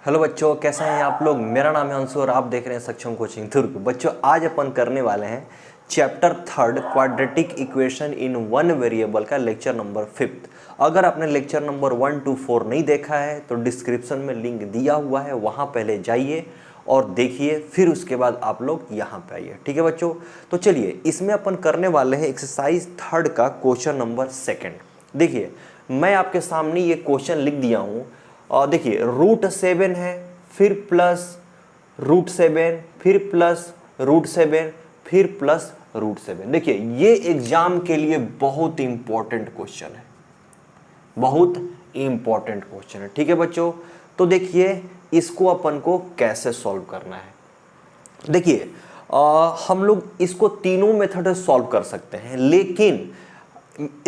Hello बच्चों, कैसे हैं आप लोग। मेरा नाम है अंशु और आप देख रहे हैं सक्षम कोचिंग दुर्ग। बच्चों, आज अपन करने वाले हैं chapter 3 quadratic equation in one variable का लेक्चर नंबर 5। अगर आपने लेक्चर नंबर 1 to 4 नहीं देखा है तो डिस्क्रिप्शन में लिंक दिया हुआ है, वहाँ पहले जाइए और देखिए, फिर उसके बाद आप लोग यहाँ पे आइए। ठीक है बच्चों, तो चलिए इसमें अपन करने वाले हैं एक्सरसाइज 3 का क्वेश्चन नंबर 2। देखिए, मैं आपके सामने ये क्वेश्चन लिख दिया हूँ और देखिए √7 है, फिर प्लस √7, फिर प्लस √7, फिर प्लस √7। देखिए ये एग्जाम के लिए बहुत इंपॉर्टेंट क्वेश्चन है, बहुत इंपॉर्टेंट क्वेश्चन है। ठीक है बच्चों, तो देखिए इसको अपन को कैसे सॉल्व करना है। देखिए हम लोग इसको तीनों मेथड से सॉल्व कर सकते हैं, लेकिन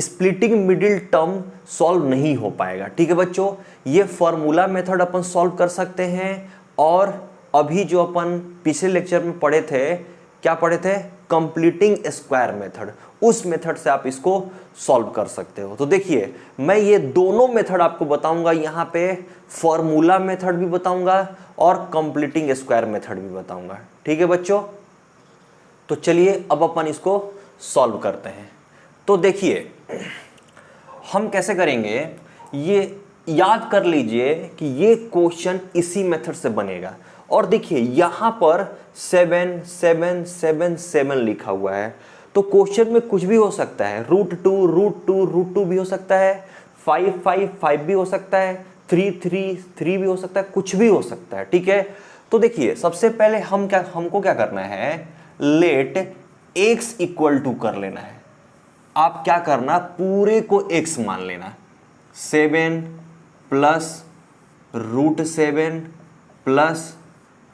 स्प्लिटिंग मिडिल टर्म सॉल्व नहीं हो पाएगा। ठीक है बच्चों, ये फॉर्मूला मेथड अपन सॉल्व कर सकते हैं, और अभी जो अपन पिछले लेक्चर में पढ़े थे, क्या पढ़े थे, कंप्लीटिंग स्क्वायर मेथड, उस मेथड से आप इसको सॉल्व कर सकते हो। तो देखिए मैं ये दोनों मेथड आपको बताऊंगा, यहाँ पे फॉर्मूला मेथड भी बताऊंगा और कंप्लीटिंग स्क्वायर मेथड भी बताऊंगा। ठीक है बच्चों, तो चलिए अब अपन इसको सॉल्व करते हैं। तो देखिए हम कैसे करेंगे, ये याद कर लीजिए कि ये क्वेश्चन इसी मेथड से बनेगा। और देखिए यहां पर 7 7 7 7 लिखा हुआ है, तो क्वेश्चन में कुछ भी हो सकता है। √2 भी हो सकता है, 5 5 5 भी हो सकता है, 3 3 3 भी हो सकता है, कुछ भी हो सकता है। ठीक है, तो देखिए सबसे पहले हमको क्या करना है, लेट x इक्वल टू कर लेना है। आप क्या करना, पूरे को x मान लेना। 7 प्लस √7 प्लस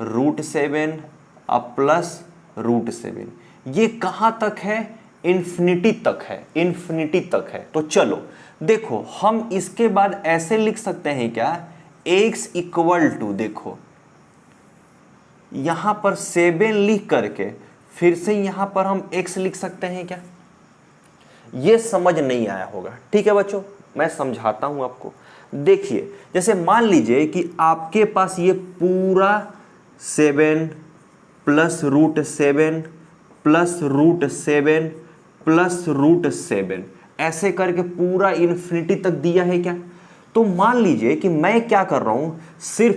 √7 अब प्लस √7, ये कहां तक है, इंफिनिटी तक है, इंफिनिटी तक है। तो चलो देखो हम इसके बाद ऐसे लिख सकते हैं क्या, x इक्वल टू, देखो यहां पर 7 लिख करके फिर से यहां पर हम x लिख सकते हैं क्या। ये समझ नहीं आया होगा। ठीक है बच्चों, मैं समझाता हूं आपको। देखिए जैसे मान लीजिए कि आपके पास ये पूरा 7 प्लस √7 प्लस √7 प्लस √7 ऐसे करके पूरा इन्फिनिटी तक दिया है क्या। तो मान लीजिए कि मैं क्या कर रहा हूं, सिर्फ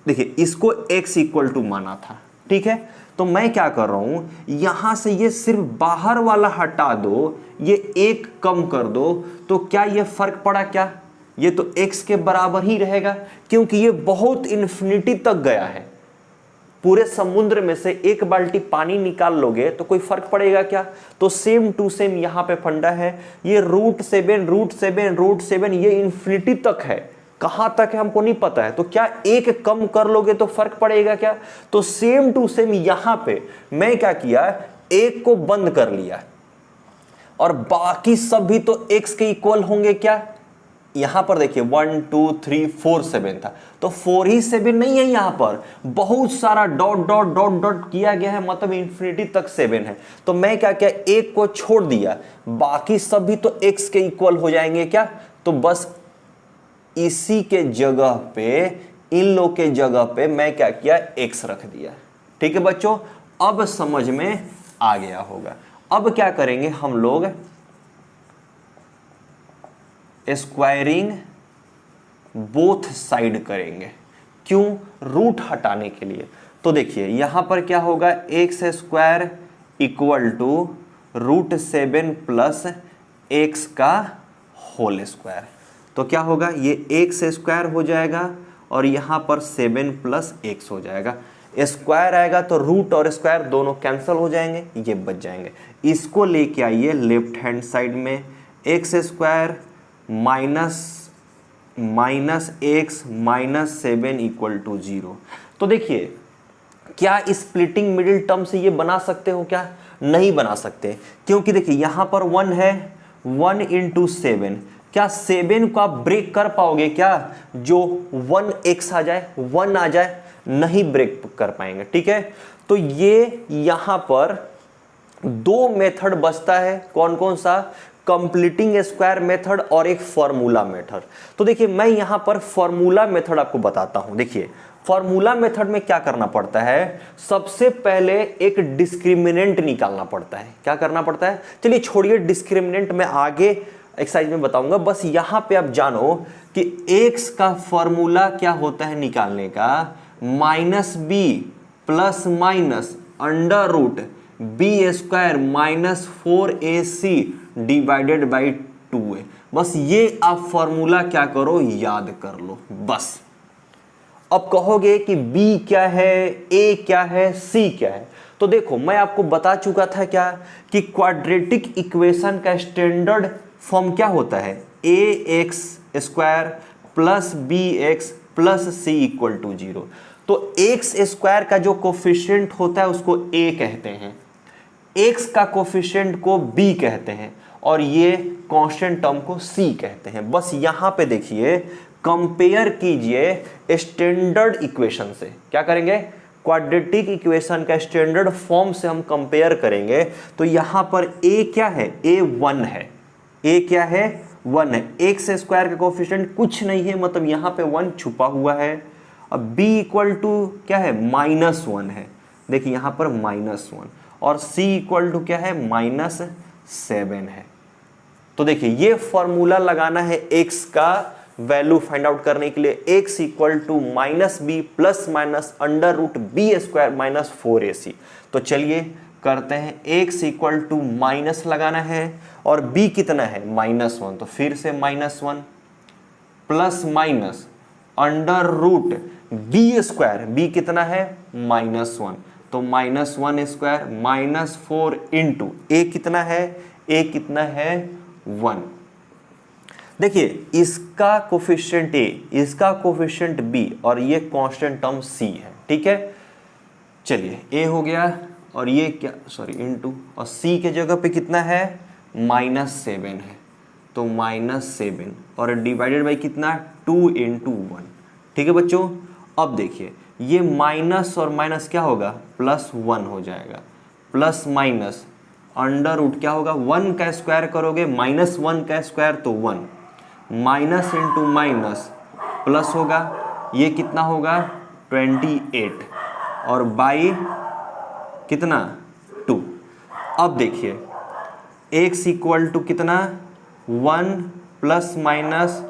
देखिए इसको x इक्वल टू माना था, ठीक है, तो मैं क्या कर रहा हूं, यहां से ये सिर्फ बाहर वाला हटा दो, ये 1 कम कर दो, तो क्या ये फर्क पड़ा क्या, ये तो x के बराबर ही रहेगा, क्योंकि ये बहुत इन्फिनिटी तक गया है। पूरे समुद्र में से 1 बाल्टी पानी निकाल लोगे तो कोई फर्क पड़ेगा क्या। तो सेम टू सेम यहां पे फंडा है, ये √7 ये इन्फिनिटी तक है, कहां तक है हमको नहीं पता है, तो क्या 1 कम कर लोगे तो फर्क पड़ेगा क्या। तो सेम टू सेम यहां पे मैं क्या किया, 1 को बंद कर लिया और बाकी सब भी तो x के इक्वल होंगे क्या। यहां पर देखिए 1 2 3 4 7 था, तो 4 ही 7 नहीं है, यहां पर बहुत सारा डॉट डॉट डॉट डॉट किया गया है, मतलब इन्फिनिटी तक 7 है। तो मैं क्या किया, 1 को छोड़ दिया, बाकी सब भी तो x के इक्वल हो जाएंगे क्या। तो बस इसी के जगह पे, इन लोग के जगह पे मैं क्या किया, x रख दिया। ठीक है बच्चों, अब समझ में आ गया होगा। अब क्या करेंगे हम लोग, स्क्वायरिंग बोथ साइड करेंगे। क्यों, रूट हटाने के लिए। तो देखिए यहां पर क्या होगा, x² equal to √7 plus x का होल स्क्वायर। तो क्या होगा, ये x² हो जाएगा और यहां पर 7 प्लस x हो जाएगा। स्क्वायर आएगा तो रूट और स्क्वायर दोनों कैंसिल हो जाएंगे, ये बच जाएंगे। इसको लेके आइए लेफ्ट हैंड साइड में, x² minus x minus 7 equal to 0। तो देखिए क्या स्प्लिटिंग मिडिल टर्म से ये बना सकते हो क्या, नहीं बना सकते, क्योंकि देखिए यहां पर 1 है, 1 × 7, क्या 7 को आप ब्रेक कर पाओगे क्या, जो 1x आ जाए, 1 आ जाए, नहीं ब्रेक कर पाएंगे। ठीक है, तो ये यहां पर 2 मेथड बचता है, कौन कौन सा, कंप्लीटिंग स्क्वायर मेथड और एक फॉर्मूला मेथड। तो देखिए मैं यहां पर फॉर्मूला मेथड आपको बताता हूं। देखिए फॉर्मूला मेथड में क्या करना पड़ता है, सबसे पहले एक डिस्क्रिमिनेंट निकालना पड़ता है। क्या करना पड़ता है, चलिए छोड़िए डिस्क्रिमिनेंट, मैं आगे एक्सरसाइज में बताऊंगा। बस यहां पे आप जानो कि x का फॉर्मूला क्या होता है निकालने का, minus b plus minus under root b square minus 4ac divided by 2a। बस ये आप फॉर्मूला क्या करो, याद कर लो बस। अब कहोगे कि b क्या है, a क्या है, c क्या है, तो देखो मैं आपको बता चुका था क्या कि क्वाड्रेटिक इक्वेशन का स्टैंडर्ड फॉर्म क्या होता है, ax square plus bx plus c equal to 0। तो x स्क्वायर का जो कोफिशिएंट होता है उसको a कहते हैं, x का कोफिशिएंट को b कहते हैं, और ये कांस्टेंट टर्म को c कहते हैं। बस यहां पे देखिए कंपेयर कीजिए स्टैंडर्ड इक्वेशन से। क्या करेंगे, क्वाड्रेटिक इक्वेशन का स्टैंडर्ड फॉर्म से हम कंपेयर करेंगे। तो यहां पर a क्या है, a 1 है, a क्या है 1 है, एक्स स्क्वायर का कोफिशिएंट कुछ नहीं है, मतलब यहां पे 1 छुपा हुआ है। अब b इक्वल टू क्या है, -1 है, देखिए यहां पर -1, और c इक्वल टू क्या है, -7 है। तो देखिए ये फॉर्मूला लगाना है x का वैल्यू फाइंड आउट करने के लिए, x equal to minus b plus minus under root b square minus 4ac। तो चलिए करते हैं, x इक्वल टू माइनस लगाना है और b कितना है, -1, तो फिर से -1 plus minus under root b square, b कितना है -1, तो -1 स्क्वायर माइनस 4 इंटू a कितना है, a कितना है 1। देखिए इसका कोफिशिएंट a, इसका कोफिशिएंट b, और ये कांस्टेंट टर्म c है, ठीक है। चलिए a हो गया, और ये क्या, सॉरी इंटू, और c के जगह पे कितना है, -7 है, तो -7 और डिवाइडेड बाई कितना, 2 इंटू 1, ठीक है बच्चों। अब देखिए ये माइनस और माइनस क्या होगा, +1 हो जाएगा, प्लस माइनस अंडर रूट क्या होगा, 1 का स्क्वायर करोगे -1 का स्क्वायर तो 1, माइनस इंटू माइनस प्लस होगा, ये कितना होगा 28, और बाई कितना 2। अब देखिए x इक्वल टू कितना 1 प्लस माइनस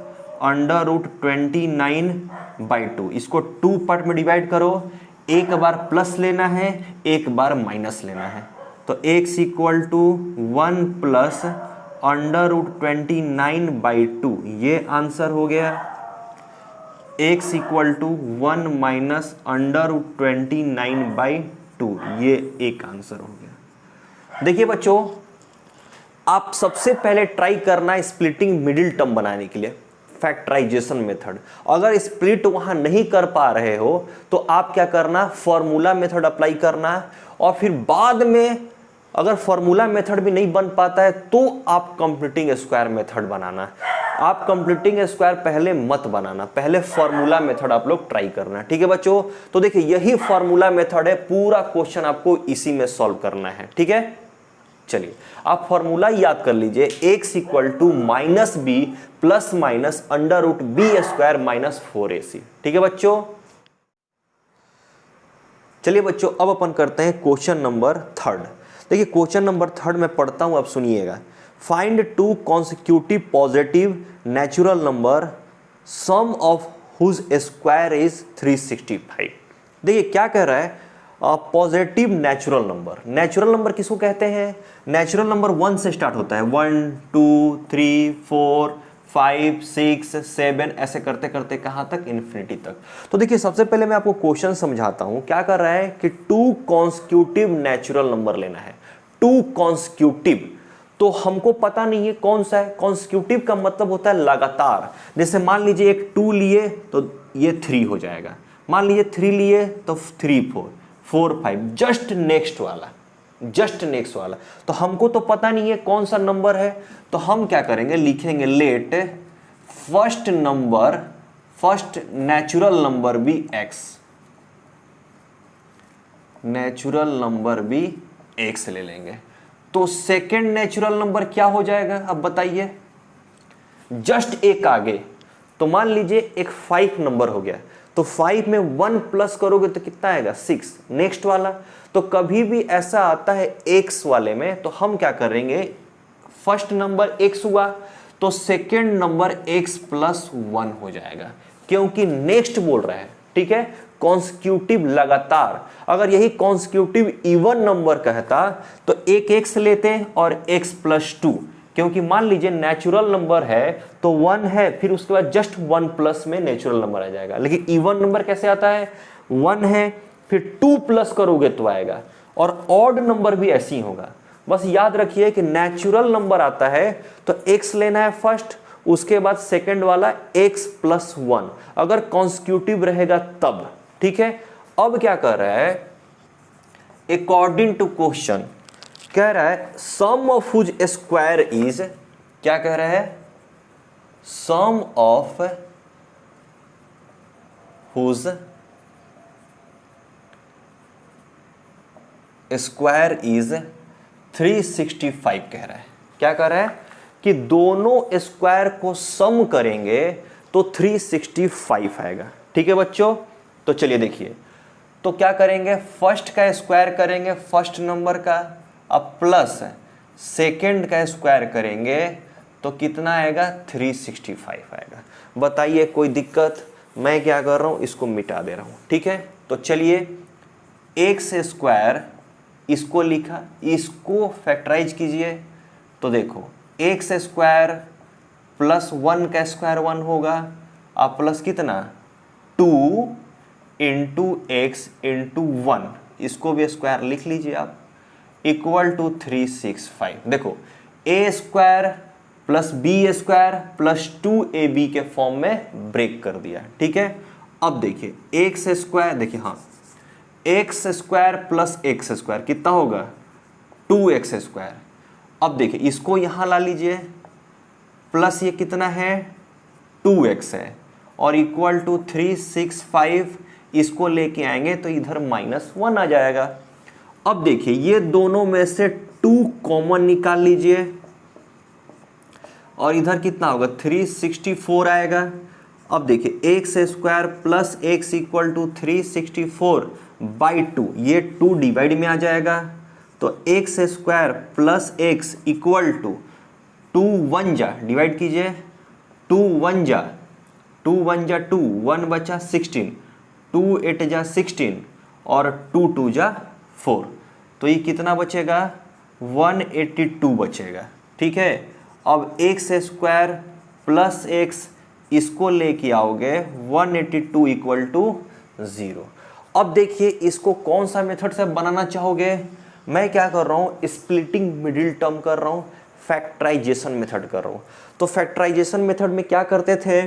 अंडर रूट 29/2, इसको 2 पार्ट में डिवाइड करो, एक बार प्लस लेना है, एक बार माइनस लेना है। तो x equal to 1 plus under root 29/2, ये आंसर हो गया। x equal to 1 minus under root 29/2, ये एक आंसर हो गया। देखिए बच्चों, आप सबसे पहले ट्राई करना स्प्लिटिंग मिडिल टर्म बनाने के लिए, फैक्टराइजेशन मेथड। अगर स्प्लिट वहां नहीं कर पा रहे हो तो आप क्या करना, फॉर्मूला मेथड अप्लाई करना, और फिर बाद में अगर फॉर्मूला मेथड भी नहीं बन पाता है तो आप कंप्लीटिंग स्क्वायर मेथड बनाना। आप कंप्लीटिंग स्क्वायर पहले मत बनाना, पहले फॉर्मूला मेथड आप लोग ट्राई करना, ठीक है बच्चों। तो देखिए यही फॉर्मूला मेथड है, पूरा क्वेश्चन आपको इसी में सॉल्व करना है, ठीक है। चलिए आप फॉर्मूला याद कर लीजिए, x equal to minus b plus minus under root b square minus 4ac, ठीक है बच्चों। चलिए बच्चों अब अपन करते हैं क्वेश्चन नंबर 3। देखिए क्वेश्चन नंबर 3 में पढ़ता हूं, आप सुनिएगा। Find 2 consecutive positive natural number sum of whose square is 365। देखिए क्या कह रहा है, positive natural number. Natural number किसको कहते हैं, नेचुरल नंबर 1 से स्टार्ट होता है, 1 2 3 4 5 6 7 ऐसे करते करते कहाँ तक, इन्फिनिटी तक। तो देखिए सबसे पहले मैं आपको क्वेश्चन समझाता हूँ। क्या कर रहा है कि 2 कॉन्सिक्यूटिव नेचुरल नंबर लेना है, 2 कॉन्सिक्यूटिव। तो हमको पता नहीं है कौन सा है, कॉन्सिक्यूटिव का मतलब होता है लगातार। जैसे मान लीजिए एक 2 लिए तो ये 3 हो जाएगा, मान लीजिए 3 लिए तो 3 4 4 5, जस्ट नेक्स्ट वाला, जस्ट नेक्स्ट वाला। तो हमको तो पता नहीं है कौन सा नंबर है, तो हम क्या करेंगे, लिखेंगे late first number, first natural number भी x, नेचुरल नंबर भी x ले लेंगे। तो सेकेंड नेचुरल नंबर क्या हो जाएगा, अब बताइए, जस्ट एक आगे। तो मान लीजिए एक 5 नंबर हो गया, तो 5 में 1 प्लस करोगे तो कितना आएगा 6। नेक्स्ट वाला, तो कभी भी ऐसा आता है x वाले में तो हम क्या करेंगे, फर्स्ट नंबर x हुआ तो सेकेंड नंबर x प्लस 1 हो जाएगा, क्योंकि नेक्स्ट बोल रहा है, ठीक है, कॉन्सिक्यूटिव लगातार। अगर यही कॉन्सिक्यूटिव इवन नंबर कहता तो एक x लेते और x प्लस 2, क्योंकि मान लीजिए नेचुरल नंबर है तो 1 है, फिर उसके बाद जस्ट 1 प्लस में नेचुरल नंबर आ जाएगा। लेकिन इवन नंबर कैसे आता है, 1 है फिर 2 प्लस करोगे तो आएगा, और ऑड नंबर भी ऐसे ही होगा। बस याद रखिए कि नेचुरल नंबर आता है तो x लेना है फर्स्ट, उसके बाद सेकंड वाला x प्लस 1, अगर कॉन्सिक्यूटिव रहेगा तब, ठीक है। अब क्या कर रहा है, अकॉर्डिंग टू क्वेश्चन कह रहा है सम ऑफ हुज स्क्वायर इज, क्या कह रहा है, सम ऑफ हुज स्क्वायर इज 365 कह रहा है। क्या कह रहा है कि दोनों स्क्वायर को सम करेंगे तो 365 आएगा, ठीक है बच्चों। तो चलिए देखिए, तो क्या करेंगे, फर्स्ट का स्क्वायर करेंगे फर्स्ट नंबर का, अब प्लस सेकंड का स्क्वायर करेंगे तो कितना आएगा 365 आएगा। बताइए कोई दिक्कत, मैं क्या कर रहा हूं, इसको मिटा दे रहा हूं, ठीक है। तो चलिए एक्स स्क्वायर इसको लिखा, इसको फैक्टराइज कीजिए तो देखो एक्स स्क्वायर प्लस 1 का स्क्वायर 1 होगा, अब प्लस कितना 2 इंटू एक्स इंटू 1, इसको भी स्क्वायर लिख लीजिए आप, इक्वल टू 365। देखो A square plus B square plus 2ab के फॉर्म में ब्रेक कर दिया, ठीक है। अब देखिए एक्स स्क्वायर, देखिए हाँ, x square plus x square कितना होगा 2x स्क्वायर। अब देखिए इसको यहां ला लीजिए, प्लस ये कितना है 2x है, और इक्वल टू 365, इसको लेके आएंगे तो इधर -1 आ जाएगा। अब देखिए ये दोनों में से 2 कॉमन निकाल लीजिए, और इधर कितना होगा 364 आएगा। अब देखिए x square plus x equal to 364 by 2, ये 2 डिवाइड में आ जाएगा, तो x square plus x equal to 2 1 जा, डिवाइड कीजिए 2 1 जा 2 1 जा 2, 1 बचा 16, 2 8 जा 16 और 2 2 जा 4, तो ये कितना बचेगा 182 बचेगा, ठीक है। अब एक्स स्क्वायर प्लस एक्स इसको लेके आओगे 182 इक्वल टू 0। अब देखिए इसको कौन सा मेथड से बनाना चाहोगे, मैं क्या कर रहा हूँ, स्प्लिटिंग मिडिल टर्म कर रहा हूँ, फैक्टराइजेशन मेथड कर रहा हूँ। तो फैक्टराइजेशन मेथड में क्या करते थे,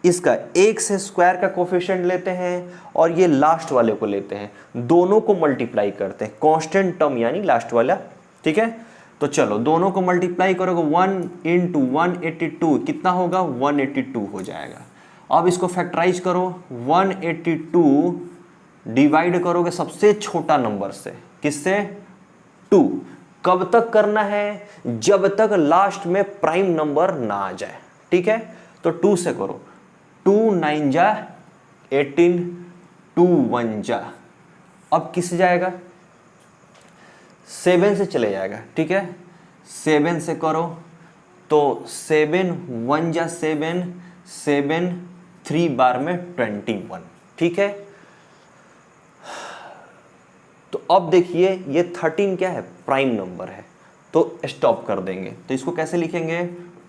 इसका एक्स स्क्वायर का कोफिशिएंट लेते हैं और ये लास्ट वाले को लेते हैं, दोनों को मल्टीप्लाई करते हैं, कांस्टेंट टर्म यानी लास्ट वाला, ठीक है। तो चलो दोनों को मल्टीप्लाई करोगे 1 इंटू 182 कितना होगा 182 हो जाएगा। अब इसको फैक्टराइज करो, 182 डिवाइड करोगे सबसे छोटा नंबर से, किससे 2। कब तक करना है, जब तक लास्ट में प्राइम नंबर ना आ जाए, ठीक है। तो 2 से करो, 2 9 जा 18, 2 1 जा, अब किस जाएगा 7 से चले जाएगा, ठीक है। 7 से करो तो 7 1 जा 7, 7 3 बार में 21, ठीक है। तो अब देखिए ये 13 क्या है, प्राइम नंबर है, तो स्टॉप कर देंगे। तो इसको कैसे लिखेंगे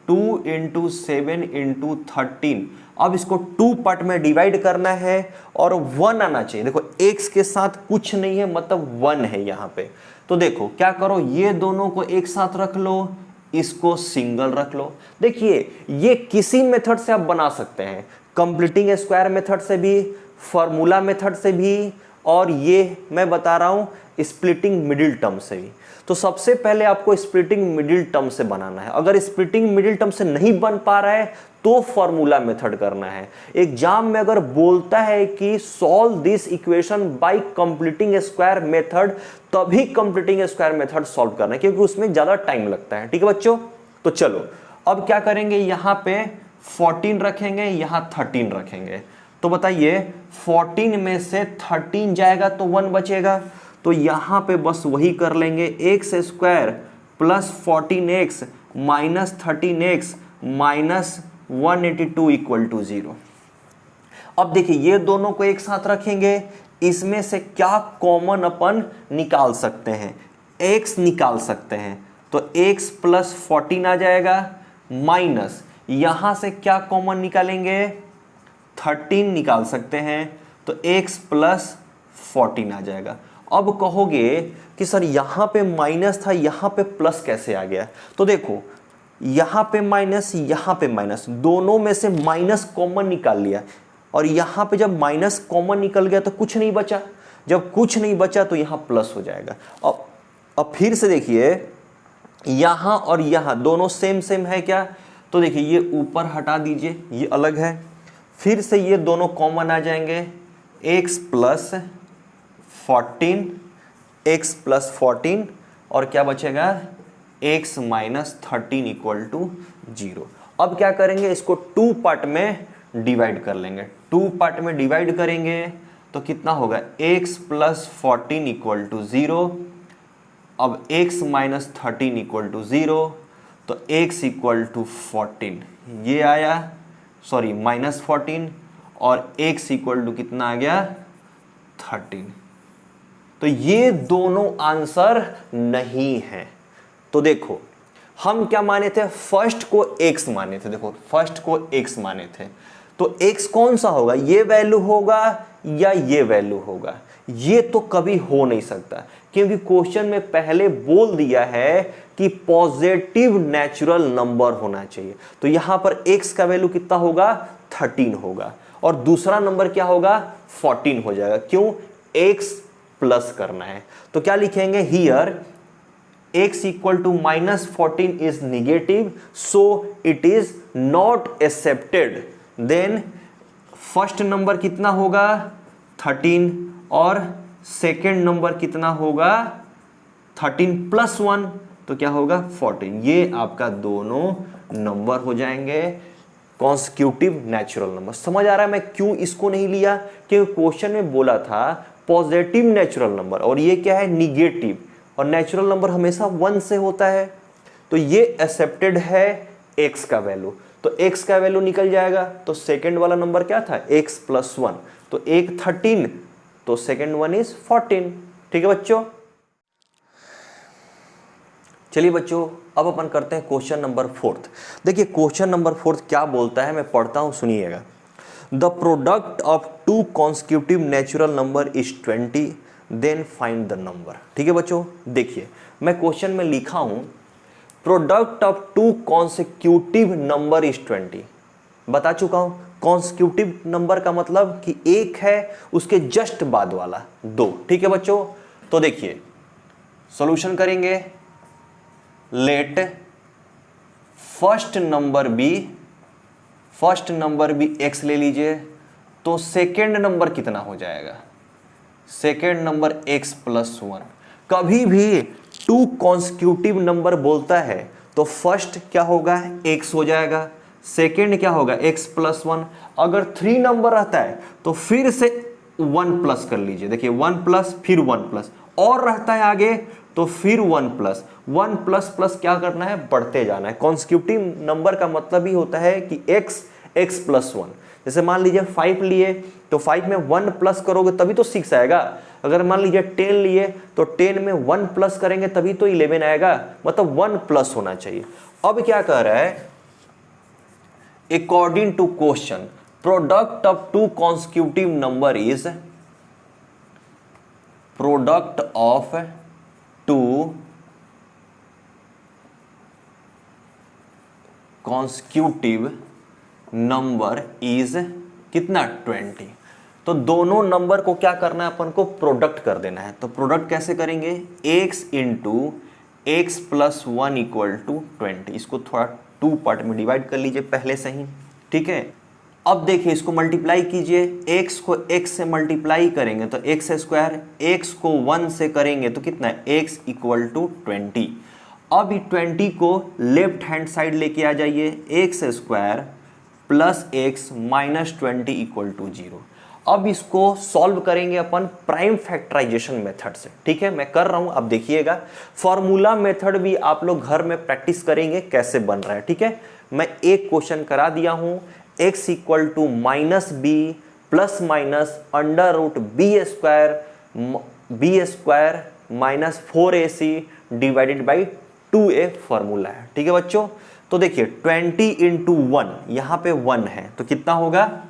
2 इंटू 7 इंटू 13। अब इसको 2 पार्ट में डिवाइड करना है और 1 आना चाहिए। देखो x के साथ कुछ नहीं है, मतलब 1 है यहाँ पे। तो देखो क्या करो, ये दोनों को एक साथ रख लो, इसको सिंगल रख लो। देखिए ये किसी मेथड से आप बना सकते हैं, कंप्लीटिंग स्क्वायर मेथड से भी, फॉर्मूला मेथड से भी, और ये मैं बता रहा हूं स्प्लिटिंग मिडिल टर्म से भी। तो सबसे पहले आपको स्प्लिटिंग मिडिल टर्म से बनाना है। अगर स्प्लिटिंग मिडिल टर्म से नहीं बन पा रहा है तो फॉर्मूला मेथड करना है। एग्जाम में अगर बोलता है कि solve this equation by completing square method, तभी कंप्लीटिंग स्क्वायर मेथड सॉल्व करना है, क्योंकि उसमें ज्यादा टाइम लगता है, ठीक है बच्चों। तो चलो अब क्या करेंगे, यहां पे 14 रखेंगे, यहां 13 रखेंगे, तो बताइए 14 में से 13 जाएगा तो 1 बचेगा, तो यहां पे बस वही कर लेंगे, x square plus 14x minus 13x minus 182 equal to 0। अब देखिए ये दोनों को एक साथ रखेंगे, इसमें से क्या कॉमन अपन निकाल सकते हैं, x निकाल सकते हैं, तो x प्लस 14 आ जाएगा, माइनस यहां से क्या कॉमन निकालेंगे, 13 निकाल सकते हैं, तो x प्लस 14 आ जाएगा। अब कहोगे कि सर यहां पे माइनस था, यहां पे प्लस कैसे आ गया, तो देखो यहां पे माइनस, यहां पे माइनस, दोनों में से माइनस कॉमन निकाल लिया, और यहां पे जब माइनस कॉमन निकल गया तो कुछ नहीं बचा, जब कुछ नहीं बचा तो यहां प्लस हो जाएगा। अब फिर से देखिए यहां और यहां दोनों सेम सेम है क्या, तो देखिए ये ऊपर हटा दीजिए, ये अलग है, फिर से ये दोनों कॉमन आ जाएंगे, x प्लस 14 और क्या बचेगा x माइनस 13 इक्वल टू 0। अब क्या करेंगे, इसको 2 पार्ट में डिवाइड कर लेंगे, 2 पार्ट में डिवाइड करेंगे तो कितना होगा, x प्लस 14 इक्वल टू 0, अब x माइनस 13 इक्वल टू 0, तो x इक्वल टू 14 ये आया, सॉरी माइनस 14, और x इक्वल टू कितना आ गया 13। तो ये दोनों आंसर नहीं है। तो देखो हम क्या माने थे, फर्स्ट को x माने थे, देखो फर्स्ट को x माने थे, तो x कौन सा होगा, ये वैल्यू होगा या ये वैल्यू होगा, ये तो कभी हो नहीं सकता, क्योंकि क्वेश्चन में पहले बोल दिया है कि पॉजिटिव नेचुरल नंबर होना चाहिए। तो यहां पर x का वैल्यू कितना होगा, 13 होगा, और दूसरा नंबर क्या होगा, 14 हो जाएगा, क्यों, x प्लस करना है। तो क्या लिखेंगे, here x equal to minus 14 is negative, so it is not accepted. Then first number कितना होगा 13, और सेकेंड नंबर कितना होगा 13 प्लस 1, तो क्या होगा 14। ये आपका दोनों नंबर हो जाएंगे कॉन्सिक्यूटिव नेचुरल नंबर। समझ आ रहा है मैं क्यों इसको नहीं लिया, क्योंकि क्वेश्चन में बोला था पॉजिटिव नेचुरल नंबर, और ये क्या है निगेटिव, और नेचुरल नंबर हमेशा 1 से होता है, तो ये एक्सेप्टेड है x का वैल्यू, तो x का वैल्यू निकल जाएगा। तो सेकंड वाला नंबर क्या था, x प्लस 1, तो एक 13, तो सेकंड वन इज 14। ठीक है बच्चों, चलिए बच्चों अब अपन करते हैं क्वेश्चन नंबर 4। देखिए क्वेश्चन नंबर 4 क्या बोलता है, मैं पढ़ता हूं, सुनिएगा। The product of 2 consecutive natural number is 20, then find the number. ठीक है बच्चों, देखिए मैं क्वेश्चन में लिखा हूं product of 2 consecutive number is 20, बता चुका हूं। कॉन्सिक्यूटिव नंबर का मतलब कि एक है उसके जस्ट बाद वाला 2। ठीक है बच्चों, तो देखिए सॉल्यूशन करेंगे, लेट फर्स्ट नंबर भी x ले लीजिए, तो सेकेंड नंबर कितना हो जाएगा, सेकेंड नंबर x प्लस 1। कभी भी 2 कॉन्सिक्यूटिव नंबर बोलता है तो फर्स्ट क्या होगा x हो जाएगा, सेकेंड क्या होगा x प्लस 1। अगर 3 नंबर रहता है तो फिर से 1 प्लस कर लीजिए, देखिए 1 प्लस फिर 1 प्लस, और रहता है आगे तो फिर 1 प्लस, 1 प्लस प्लस क्या करना है, बढ़ते जाना है। कॉन्सिक्यूटिव नंबर का मतलब ही होता है कि x प्लस 1। जैसे मान लीजिए 5 लिए तो 5 में 1 प्लस करोगे तभी तो 6 आएगा। अगर मान लीजिए 10 लिए तो 10 में 1 प्लस करेंगे तभी तो 11 आएगा, मतलब 1 प्लस होना चाहिए। अब क्या कह रहा है, according to question product of 2 consecutive number is, product of 2 consecutive number is कितना 20। तो दोनों नंबर को क्या करना है, अपन को प्रोडक्ट कर देना है। तो प्रोडक्ट कैसे करेंगे, x into x plus 1 equal to 20। इसको थोड़ा 2 पार्ट में डिवाइड कर लीजिए पहले से ही, ठीक है। अब देखिए इसको मल्टीप्लाई कीजिए, x को x से मल्टीप्लाई करेंगे तो x स्क्वायर, x को 1 से करेंगे तो कितना है, x इक्वल टू 20। अब 20 को लेफ्ट हैंड साइड लेके आ जाइए, x square plus x minus 20 equal to 0। अब इसको सॉल्व करेंगे अपन प्राइम फैक्टराइजेशन मेथड से। ठीक है, मैं कर रहा हूं, अब देखिएगा। फॉर्मूला मेथड भी आप लोग घर में प्रैक्टिस करेंगे कैसे बन रहा है। ठीक है, मैं एक क्वेश्चन करा दिया हूं, x equal to minus b plus minus under root b square minus 4ac divided by 2a formula है। ठीक है बच्चों, तो देखिए 20 इंटू 1, यहां पे 1 है तो कितना होगा,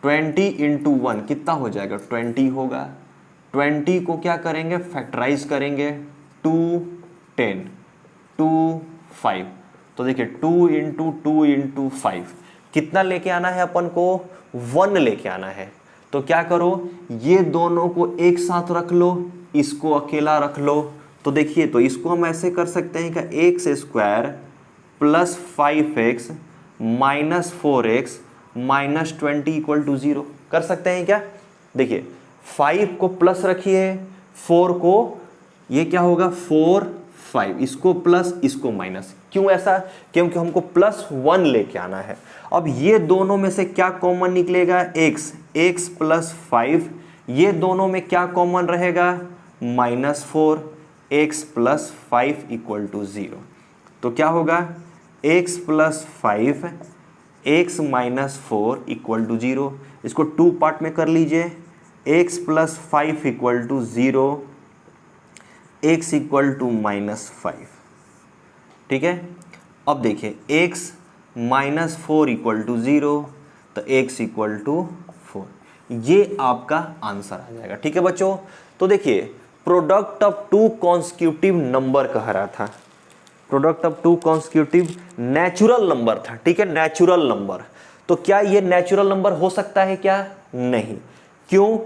20 इंटू 1 कितना हो जाएगा, 20 होगा। 20 को क्या करेंगे, फैक्टराइज करेंगे, 2 10 2 5, तो देखिए 2 इंटू 2 इंटू 5 कितना लेके आना है अपन को, 1 लेके आना है। तो क्या करो, ये दोनों को एक साथ रख लो, इसको अकेला रख लो। तो देखिए, तो इसको हम ऐसे कर सकते हैं कि x square plus 5x minus 4x minus 20 equal to 0 कर सकते हैं क्या। देखिए 5 को प्लस रखिए, 4 को, ये क्या होगा 4 5, इसको प्लस इसको माइनस। क्यों ऐसा, क्योंकि हमको प्लस 1 लेके आना है। अब ये दोनों में से क्या कॉमन निकलेगा, x प्लस 5, ये दोनों में क्या कॉमन रहेगा, minus 4, x plus 5 equal to 0। तो क्या होगा, x plus 5 x minus 4 equal to 0। इसको 2 पार्ट में कर लीजिए, x plus 5 equal to 0, x equal to minus 5। ठीक है, अब देखिए x माइनस 4 इक्वल टू 0, तो x इक्वल टू 4, ये आपका आंसर आ जाएगा। ठीक है बच्चों, तो देखिए product of two constitutive number कह रहा था, product of two constitutive natural number था। ठीक है, नेचुरल नंबर, तो क्या ये नेचुरल नंबर हो सकता है क्या, नहीं। क्यों,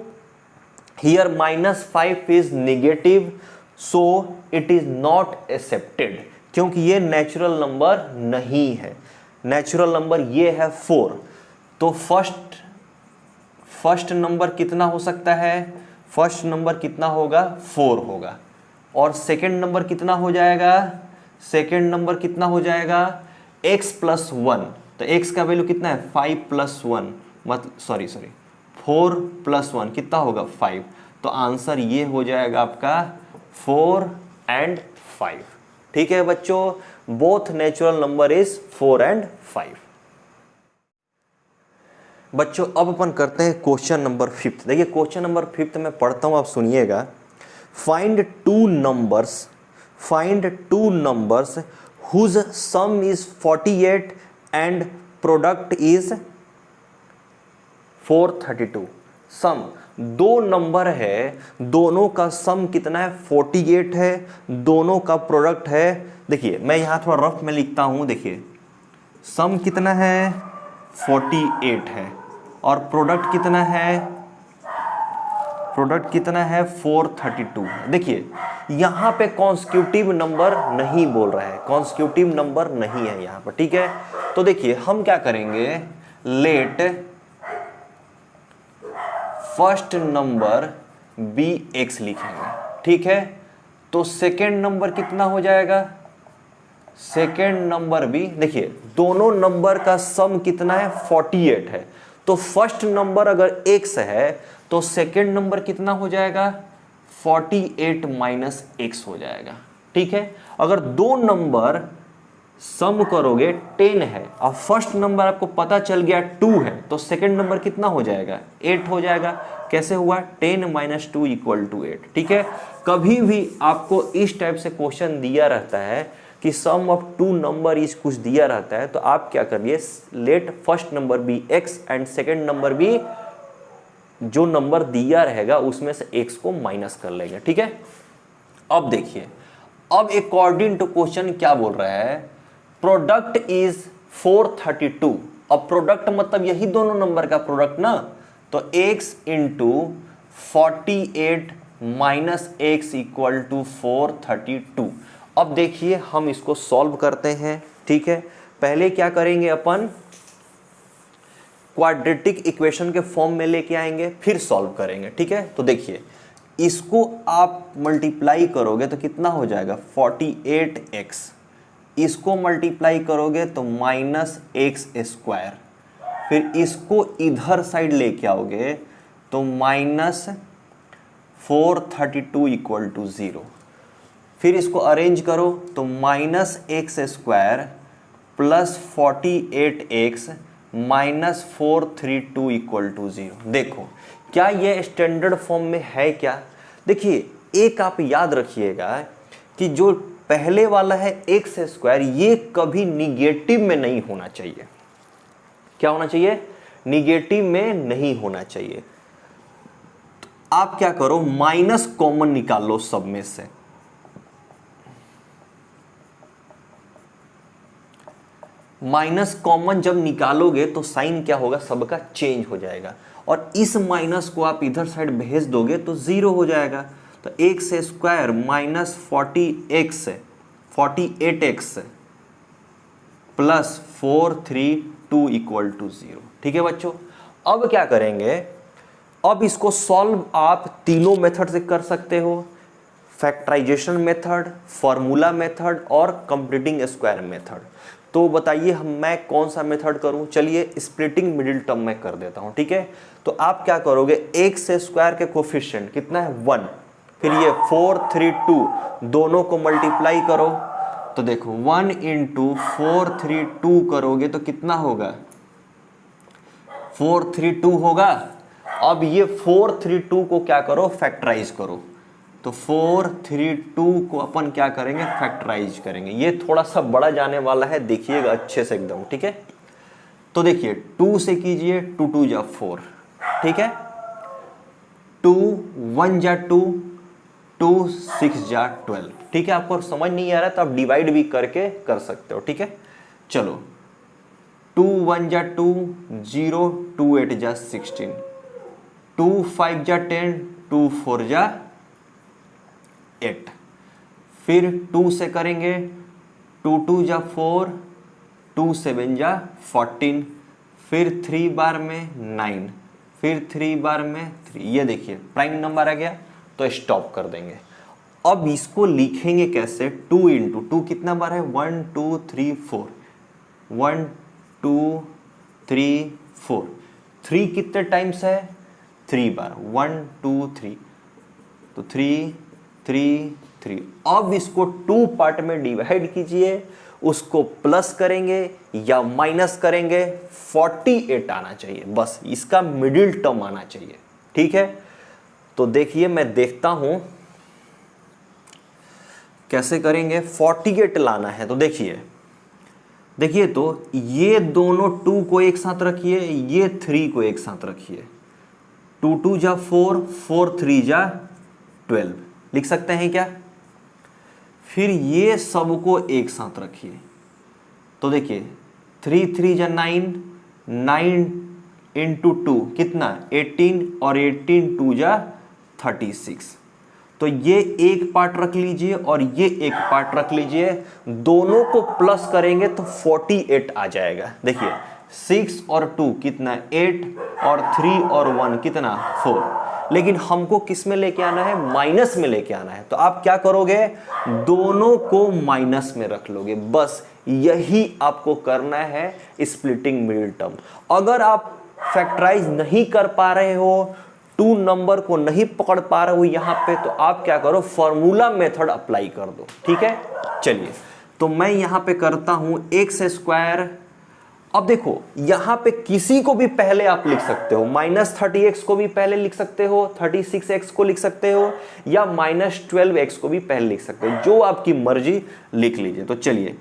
here -5 is negative, so it is not accepted, क्योंकि ये नेचुरल नंबर नहीं है। नेचुरल नंबर ये है 4। तो फर्स्ट नंबर कितना हो सकता है, फर्स्ट नंबर कितना होगा, 4 होगा। और सेकंड नंबर कितना हो जाएगा, सेकंड नंबर कितना हो जाएगा, x प्लस 1, तो x का वैल्यू कितना है, 5 प्लस 1, मतलब सॉरी 4 प्लस 1 कितना होगा, 5। तो आंसर ये हो जाएगा आपका 4 एंड 5। ठीक है बच्चों, both natural number is 4 and 5। बच्चों अब अपन करते हैं क्वेश्चन नंबर 5। देखिए क्वेश्चन नंबर 5 मैं पढ़ता हूं, आप सुनिएगा। Find two numbers whose sum is 48 and product is 432। सम, दो नंबर है, दोनों का सम कितना है, 48 है, दोनों का प्रोडक्ट है। देखिए मैं यहां थोड़ा रफ में लिखता हूं, देखिए सम कितना है, 48 है, और प्रोडक्ट कितना है, 432 है। देखिए यहां पे कॉन्स्टिट्यूटिव नंबर नहीं बोल रहा है, कॉन्स्टिट्यूटिव नंबर नहीं है यहां पर। ठीक है, तो देखिए हम क्या करेंगे, let first number be x लिखेंगे। ठीक है, तो सेकेंड नंबर कितना हो जाएगा, सेकेंड नंबर भी, देखिए दोनों नंबर का सम कितना है, 48 है। तो फर्स्ट नंबर अगर x है तो सेकेंड नंबर कितना हो जाएगा, 48 माइनस x हो जाएगा। ठीक है, अगर दो नंबर सम करोगे 10 है और फर्स्ट नंबर आपको पता चल गया 2 है, तो सेकेंड नंबर कितना हो जाएगा, 8 हो जाएगा। कैसे हुआ, 10 माइनस 2 इक्वल टू 8। ठीक है, कभी भी आपको इस टाइप से क्वेश्चन दिया रहता है कि sum of two number is कुछ दिया रहता है, तो आप क्या करिए, let first number be x and second number be जो नंबर दिया रहेगा उसमें से x को माइनस कर लेंगे। ठीक है, अब देखिए, अब अकॉर्डिंग टू क्वेश्चन क्या बोल रहा है, प्रोडक्ट इज 432। अब प्रोडक्ट मतलब यही दोनों नंबर का प्रोडक्ट ना, तो x into 48 minus x equal to 432। अब देखिए हम इसको सॉल्व करते हैं। ठीक है, पहले क्या करेंगे, अपन क्वाड्रेटिक इक्वेशन के फॉर्म में लेके आएंगे, फिर सॉल्व करेंगे। ठीक है, तो देखिए इसको आप मल्टीप्लाई करोगे तो कितना हो जाएगा, 48x इसको मल्टीप्लाई करोगे तो माइनस एक्स स्क्वायर, फिर इसको इधर साइड लेके आओगे तो माइनस 432 इक्वल टू 0। फिर इसको अरेंज करो तो minus x square plus 48x minus 432 equal to 0। देखो क्या ये स्टैंडर्ड फॉर्म में है क्या? देखिए एक आप याद रखिएगा कि जो पहले वाला है एक्स स्क्वायर, ये कभी निगेटिव में नहीं होना चाहिए। क्या होना चाहिए? निगेटिव में नहीं होना चाहिए। तो आप क्या करो, माइनस कॉमन निकाल लो सब में से। माइनस कॉमन जब निकालोगे तो साइन क्या होगा, सबका चेंज हो जाएगा, और इस माइनस को आप इधर साइड भेज दोगे तो 0 हो जाएगा। तो x square minus 48x plus 432 equal to 0। ठीक है बच्चों, अब क्या करेंगे, अब इसको सॉल्व आप तीनों मेथड से कर सकते हो, फैक्टराइजेशन मेथड, फॉर्मूला मेथड और कंप्लीटिंग स्क्वायर मेथड। तो बताइए मैं कौन सा मेथड करूं? चलिए स्प्लिटिंग मिडिल टर्म में कर देता हूं। ठीक है, तो आप क्या करोगे, एक्स स्क्वायर के कोफिशिएंट कितना है 1, फिर ये 432 दोनों को मल्टीप्लाई करो तो देखो 1 इंटू 432 करोगे तो कितना होगा, 432 होगा। अब ये 432 को क्या करो, फैक्टराइज करो। तो 432 को अपन क्या करेंगे, फैक्टराइज करेंगे। ये थोड़ा सा बड़ा जाने वाला है, देखिएगा अच्छे से एकदम। ठीक है, तो देखिए 2 से कीजिए, 2 2 जा 4, ठीक है, 2 1 जा 2, 2 6 जा 12। ठीक है, आपको समझ नहीं आ रहा तो आप डिवाइड भी करके कर सकते हो। ठीक है, चलो 2 1 जा 2, 0 2 8 जा 16, 2 5 जा 10, 2 4 जा 8। फिर 2 से करेंगे, 2 2 जा 4, 2 7 जा 14, फिर 3 बार में 9, फिर 3 बार में 3। ये देखिए प्राइम नंबर आ गया तो स्टॉप कर देंगे। अब इसको लिखेंगे कैसे, 2 इंटू 2 कितना बार है, 1 2 3 4, 1 2 3 4, 3 कितने टाइम्स है, 3 बार, 1 2 3, तो 3 3 3। अब इसको 2 पार्ट में डिवाइड कीजिए, उसको प्लस करेंगे या माइनस करेंगे, 48 आना चाहिए, बस इसका मिडिल टर्म आना चाहिए। ठीक है, तो देखिए मैं देखता हूं कैसे करेंगे, 48 लाना है। तो देखिए देखिए तो ये दोनों 2 को एक साथ रखिए, ये 3 को एक साथ रखिए, 2 2 जा 4, 4 3 जा 12 लिख सकते हैं क्या। फिर ये सबको एक साथ रखिए, तो देखिए 3 3 जा 9, 9 इंटू 2 कितना 18, और 18 2 जा 36। तो ये एक पार्ट रख लीजिए और ये एक पार्ट रख लीजिए, दोनों को प्लस करेंगे तो 48 आ जाएगा। देखिए 6 और 2 कितना 8, और 3 और 1 कितना 4। लेकिन हमको किस में लेके आना है, माइनस में लेके आना है। तो आप क्या करोगे, दोनों को माइनस में रख लोगे, बस यही आपको करना है स्प्लिटिंग मिडिल टर्म। अगर आप फैक्टराइज नहीं कर पा रहे हो, 2 नंबर को नहीं पकड़ पा रहे हो यहाँ पे, तो आप क्या करो, फॉर्मूला मेथड अप्लाई कर दो। ठीक है, चलिए तो मैं यहाँ पे करता हूं एक्स स्क्वायर। अब देखो यहां पे किसी को भी पहले आप लिख सकते हो, -30x को भी पहले लिख सकते हो, 36x को लिख सकते हो, या -12x को भी पहले लिख सकते हो, जो आपकी मर्जी लिख लीजिए। तो चलिए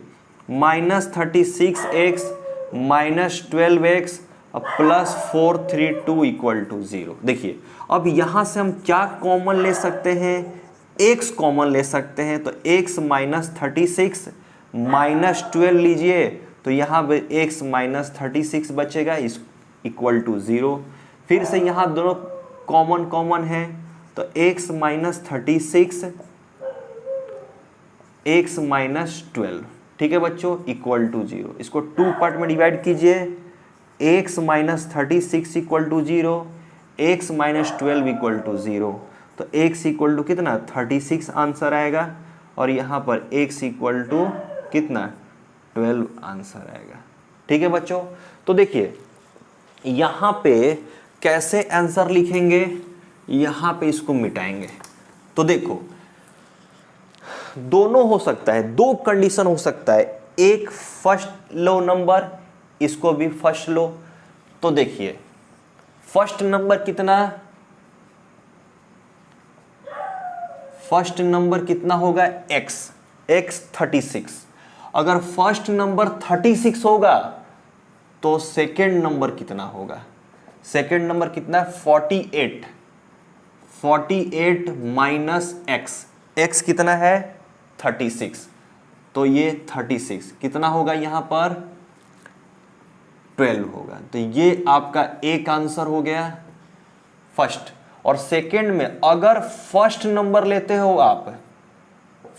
-36x -12x plus 432 equal to 0। देखिए अब यहां से हम क्या कॉमन ले सकते हैं, x कॉमन ले सकते हैं। तो x -36 -12 लीजिए, तो यहाँ पे x -36 बचेगा, इस इक्वल टू 0। फिर से यहाँ दोनों कॉमन है, तो x -36 x -12, ठीक है बच्चों, इक्वल टू 0। इसको 2 पार्ट में डिवाइड कीजिए, x -36 equal to 0, x -12 equal to 0। तो x इक्वल टू कितना 36 आंसर आएगा, और यहाँ पर x इक्वल टू कितना 12 आंसर आएगा। ठीक है बच्चों, तो देखिए यहां पे कैसे आंसर लिखेंगे, यहां पे इसको मिटाएंगे। तो देखो दोनों हो सकता है, दो कंडीशन हो सकता है, एक फर्स्ट लो नंबर, इसको भी फर्स्ट लो। तो देखिए फर्स्ट नंबर कितना, फर्स्ट नंबर कितना होगा x, x 36। अगर फर्स्ट नंबर 36 होगा तो सेकेंड नंबर कितना होगा, सेकेंड नंबर कितना है 48, 48 माइनस x, x कितना है 36, तो ये 36 कितना होगा यहां पर 12 होगा। तो ये आपका एक आंसर हो गया फर्स्ट। और सेकेंड में अगर फर्स्ट नंबर लेते हो आप,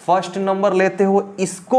फर्स्ट नंबर लेते हो इसको